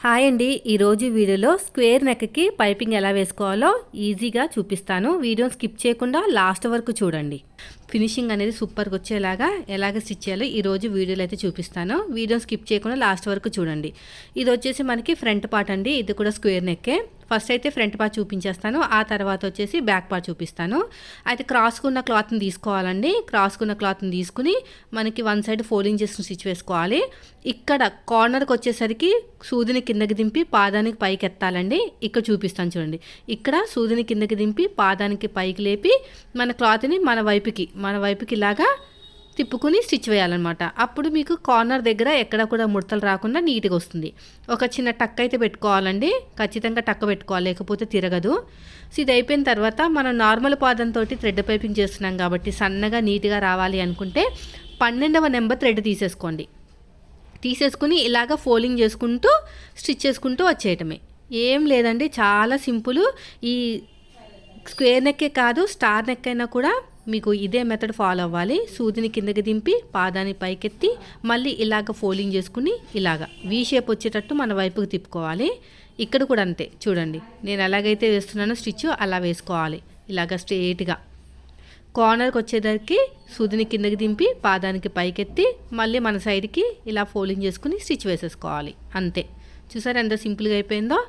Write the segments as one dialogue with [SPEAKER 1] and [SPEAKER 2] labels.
[SPEAKER 1] Hi అండి, ఈరోజు వీడియోలో స్క్వేర్ నెక్కి పైపింగ్ ఎలా వేసుకోవాలో ఈజీగా చూపిస్తాను. వీడియోని స్కిప్ చేయకుండా లాస్ట్ వరకు చూడండి. ఫినిషింగ్ అనేది సూపర్గా వచ్చేలాగా ఎలాగ స్టిచ్ చేయాలో ఈరోజు వీడియోలో అయితే చూపిస్తాను. వీడియోని స్కిప్ చేయకుండా లాస్ట్ వరకు చూడండి. ఇది వచ్చేసి మనకి ఫ్రంట్ పార్ట్ అండి. ఇది కూడా స్క్వేర్ నెక్కే. ఫస్ట్ అయితే ఫ్రంట్ పార్ట్ చూపించేస్తాను, ఆ తర్వాత వచ్చేసి బ్యాక్ పార్ట్ చూపిస్తాను. అయితే క్రాస్కున్న క్లాత్ని తీసుకోవాలండి. క్రాస్కున్న క్లాత్ని తీసుకుని మనకి వన్ సైడ్ ఫోల్డింగ్ చేసిన స్టిచ్ వేసుకోవాలి. ఇక్కడ కార్నర్కి వచ్చేసరికి సూదిని కిందకి దింపి పాదానికి పైకి ఎత్తాలండి. ఇక్కడ చూపిస్తాను చూడండి. ఇక్కడ సూదిని కిందకి దింపి పాదానికి పైకి లేపి మన క్లాత్ని మన వైపుకి ఇలాగా తిప్పుకుని స్టిచ్ వేయాలన్నమాట. అప్పుడు మీకు కార్నర్ దగ్గర ఎక్కడ కూడా ముడతలు రాకుండా నీట్గా వస్తుంది. ఒక చిన్న టక్ అయితే పెట్టుకోవాలండి, ఖచ్చితంగా టక్ పెట్టుకోవాలి, లేకపోతే తిరగదు. సో ఇది అయిపోయిన తర్వాత మనం నార్మల్ పాదంతో థ్రెడ్ పైపింగ్ చేస్తున్నాం కాబట్టి సన్నగా నీట్గా రావాలి అనుకుంటే 12వ నెంబర్ థ్రెడ్ తీసేసుకుని ఇలాగ ఫోల్డింగ్ చేసుకుంటూ స్టిచ్ చేసుకుంటూ వచ్చేయటమే. ఏం లేదండి, చాలా సింపుల్. ఈ స్క్వేర్ నెక్కే కాదు, స్టార్ నెక్ అయినా కూడా మీకు ఇదే మెథడ్ ఫాలో అవ్వాలి. సూదిని కిందకి దింపి పాదాన్ని పైకెత్తి మళ్ళీ ఇలాగ ఫోల్డింగ్ చేసుకుని ఇలాగ వీ షేప్ వచ్చేటట్టు మన వైపుకి తిప్పుకోవాలి. ఇక్కడ కూడా అంతే చూడండి, నేను ఎలాగైతే వేస్తున్నానో స్టిచ్ అలా వేసుకోవాలి. ఇలాగ స్ట్రేట్గా కార్నర్కి వచ్చేసరికి సూదిని కిందకి దింపి పాదానికి పైకెత్తి మళ్ళీ మన సైడ్కి ఇలా ఫోల్డింగ్ చేసుకుని స్టిచ్ వేసేసుకోవాలి. అంతే. చూసారా ఎంత సింపుల్గా అయిపోయిందో.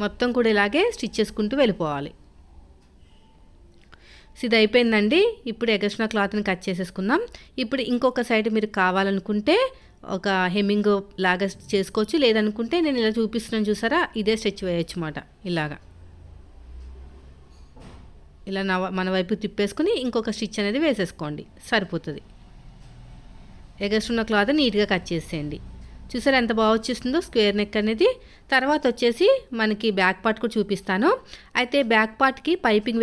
[SPEAKER 1] మొత్తం కూడా ఇలాగే స్టిచ్ చేసుకుంటూ వెళ్ళిపోవాలి. ఇది అయిపోయిందండి. ఇప్పుడు ఎగస్ట్రా క్లాత్ని కట్ చేసేసుకుందాం. ఇప్పుడు ఇంకొక సైడ్ మీరు కావాలనుకుంటే ఒక హెమ్మింగ్ లాగా చేసుకోవచ్చు, లేదనుకుంటే నేను ఇలా చూపిస్తున్నాను చూసారా, ఇదే స్టిచ్ వేయచ్చు అన్నమాట. ఇలా మన వైపు తిప్పేసుకుని ఇంకొక స్టిచ్ అనేది వేసేసుకోండి, సరిపోతుంది. ఎగస్ట్రా క్లాత్ నీట్గా కట్ చేసేయండి. చూసారా ఎంత బాగా వచ్చేస్తుందో స్క్వేర్ నెక్ అనేది. తర్వాత వచ్చేసి మనకి బ్యాక్ పార్ట్ కూడా చూపిస్తాను. అయితే బ్యాక్ పార్ట్కి పైపింగ్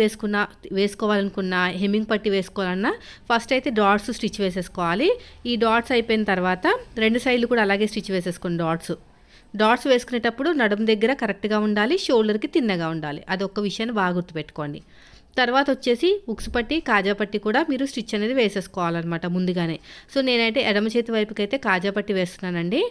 [SPEAKER 1] వేసుకోవాలనుకున్న హెమ్మింగ్ పట్టి వేసుకోవాలన్నా ఫస్ట్ అయితే డాట్స్ స్టిచ్ వేసేసుకోవాలి. ఈ డాట్స్ అయిపోయిన తర్వాత రెండు సైడ్లు కూడా అలాగే స్టిచ్ వేసేసుకోండి. డాట్స్ వేసుకునేటప్పుడు నడుము దగ్గర కరెక్ట్గా ఉండాలి, షోల్డర్కి తిన్నగా ఉండాలి. అదొక్క విషయాన్ని బాగా గుర్తుపెట్టుకోండి. తర్వాత వచ్చేసి ఉక్స్ పట్టి కాజా పట్టి కూడా మీరు స్టిచ్ అనేది వేసేసుకోవాలన్నమాట ముందుగానే. సో నేనైతే ఎడమ చేతి వైపుకి అయితే కాజా పట్టి వేస్తున్నానండి.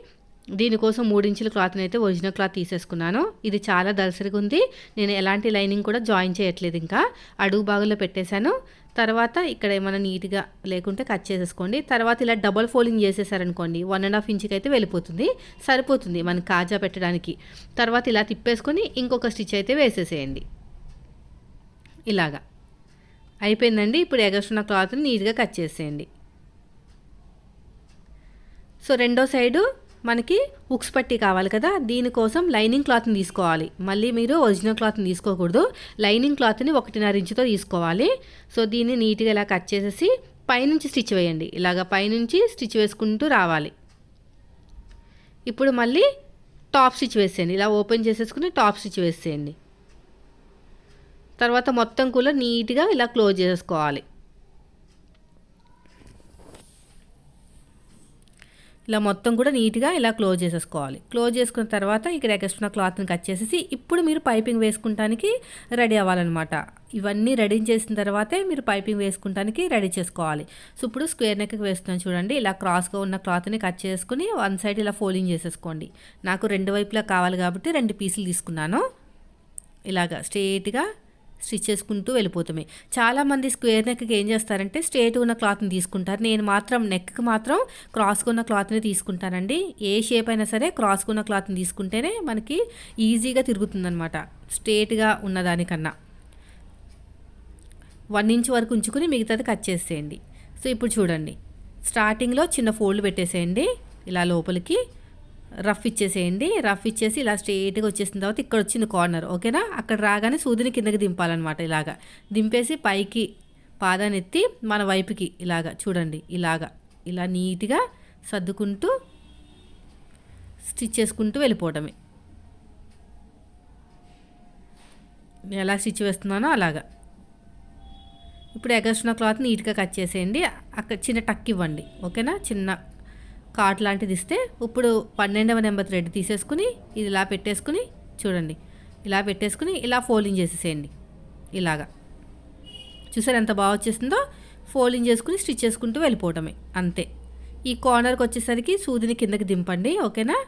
[SPEAKER 1] దీనికోసం 3 ఇంచుల క్లాత్ని అయితే ఒరిజినల్ క్లాత్ తీసేసుకున్నాను. ఇది చాలా దళసరిగా ఉంది. నేను ఎలాంటి లైనింగ్ కూడా జాయిన్ చేయట్లేదు, ఇంకా అడుగు భాగంలో పెట్టేశాను. తర్వాత ఇక్కడ ఏమైనా నీట్గా లేకుంటే కట్ చేసేసుకోండి. తర్వాత ఇలా డబల్ ఫోల్డింగ్ చేసేసారనుకోండి 1.5 ఇంచుకి అయితే వెళ్ళిపోతుంది, సరిపోతుంది మనకి కాజా పెట్టడానికి. తర్వాత ఇలా తిప్పేసుకొని ఇంకొక స్టిచ్ అయితే వేసేసేయండి. ఇలాగా అయిపోయిందండి. ఇప్పుడు ఎగస్ట్రా క్లాత్ని నీట్గా కట్ చేసేయండి. సో రెండో సైడు మనకి హుక్స్ పట్టి కావాలి కదా, దీనికోసం లైనింగ్ క్లాత్ని తీసుకోవాలి. మళ్ళీ మీరు ఒరిజినల్ క్లాత్ని తీసుకోకూడదు, లైనింగ్ క్లాత్ని 1.5 ఇంచుతో తీసుకోవాలి. సో దీన్ని నీట్గా ఇలా కట్ చేసేసి పైనుంచి స్టిచ్ వేయండి. ఇలాగ పైనుంచి స్టిచ్ వేసుకుంటూ రావాలి. ఇప్పుడు మళ్ళీ టాప్ స్టిచ్ వేసేయండి. ఇలా ఓపెన్ చేసేసుకుని టాప్ స్టిచ్ వేసేయండి. తర్వాత మొత్తం కూడా నీట్గా ఇలా క్లోజ్ చేసుకోవాలి. ఇలా మొత్తం కూడా నీట్గా ఇలా క్లోజ్ చేసేసుకోవాలి. క్లోజ్ చేసుకున్న తర్వాత ఇక్కడ ఎక్స్ట్రా క్లాత్ని కట్ చేసేసి ఇప్పుడు మీరు పైపింగ్ వేసుకుంటానికి రెడీ అవ్వాలన్నమాట. ఇవన్నీ రెడీ చేసిన తర్వాతే మీరు పైపింగ్ వేసుకుంటానికి రెడీ చేసుకోవాలి. సో ఇప్పుడు స్క్వేర్ నెక్కి వేస్తున్నాను చూడండి. ఇలా క్రాస్గా ఉన్న క్లాత్ని కట్ చేసుకుని వన్ సైడ్ ఇలా ఫోల్డింగ్ చేసేసుకోండి. నాకు 2 వైపులా కావాలి కాబట్టి 2 పీసులు తీసుకున్నాను. ఇలాగా స్ట్రేట్గా స్టిచ్ చేసుకుంటూ వెళ్ళిపోతామే. చాలామంది స్క్వేర్ నెక్కి ఏం చేస్తారంటే స్ట్రేట్ ఉన్న క్లాత్ని తీసుకుంటారు. నేను మాత్రం నెక్కి మాత్రం క్రాస్గా ఉన్న క్లాత్ని తీసుకుంటానండి. ఏ షేప్ అయినా సరే క్రాస్గా ఉన్న క్లాత్ని తీసుకుంటేనే మనకి ఈజీగా తిరుగుతుందనమాట, స్ట్రేట్గా ఉన్నదానికన్నా. 1 ఇంచ్ వరకు ఉంచుకుని మిగతాది కట్ చేసేయండి. సో ఇప్పుడు చూడండి, స్టార్టింగ్లో చిన్న ఫోల్డ్ పెట్టేసేయండి. ఇలా లోపలికి రఫ్ ఇచ్చేసేయండి. రఫ్ ఇచ్చేసి ఇలా స్ట్రేట్గా వచ్చేసిన తర్వాత ఇక్కడ వచ్చింది కార్నర్, ఓకేనా. అక్కడ రాగానే సూదిని కిందకి దింపాలన్నమాట. ఇలాగా దింపేసి పైకి పాదాన్ని ఎత్తి మన వైపుకి ఇలాగా చూడండి, ఇలా నీట్గా సర్దుకుంటూ స్టిచ్ చేసుకుంటూ వెళ్ళిపోవడమే. ఎలా స్టిచ్ వేస్తున్నానో అలాగా. ఇప్పుడు ఎగస్ట్రా క్లాత్ నీట్గా కట్ చేసేయండి. అక్కడ చిన్న టక్ ఇవ్వండి, ఓకేనా. చిన్న కాట్ లాంటిది ఇస్తే ఇప్పుడు 12వ నెంబర్ థ్రెడ్ తీసేసుకుని ఇది ఇలా పెట్టేసుకుని చూడండి, ఇలా పెట్టేసుకుని ఇలా ఫోల్డింగ్ చేసేసేయండి. ఇలాగా చూసారు ఎంత బాగా వచ్చేసిందో. ఫోల్డింగ్ చేసుకుని స్టిచ్ చేసుకుంటూ వెళ్ళిపోవటమే, అంతే. ఈ కార్నర్కి వచ్చేసరికి సూదిని కిందకి దింపండి, ఓకేనా.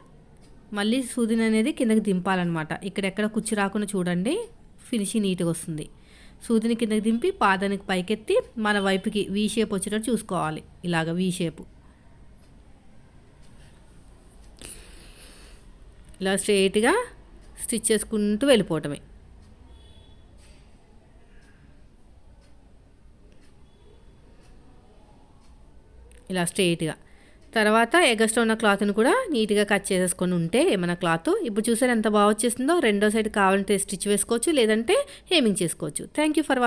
[SPEAKER 1] మళ్ళీ సూదిని అనేది కిందకి దింపాలన్నమాట. ఇక్కడెక్కడ కుచ్చు రాకుండా చూడండి, ఫినిషింగ్ నీట్గా వస్తుంది. సూదిని కిందకి దింపి పాదానికి పైకెత్తి మన వైపుకి వీ షేప్ వచ్చేటట్టు చూసుకోవాలి. ఇలాగ వీ షేపు ఇలా స్ట్రైట్గా స్టిచ్ చేసుకుంటూ వెళ్ళిపోవటమే. ఇలా స్ట్రైట్గా తర్వాత ఎగస్ట్రా ఉన్న క్లాత్ని కూడా నీట్గా కట్ చేసేసుకొని ఉంటే ఏమైనా క్లాత్ ఇప్పుడు చూసారు ఎంత బాగా వచ్చేసిందో. రెండో సైడ్ కావాలంటే స్టిచ్ వేసుకోవచ్చు, లేదంటే హేమింగ్ చేసుకోవచ్చు. Thank you for watching.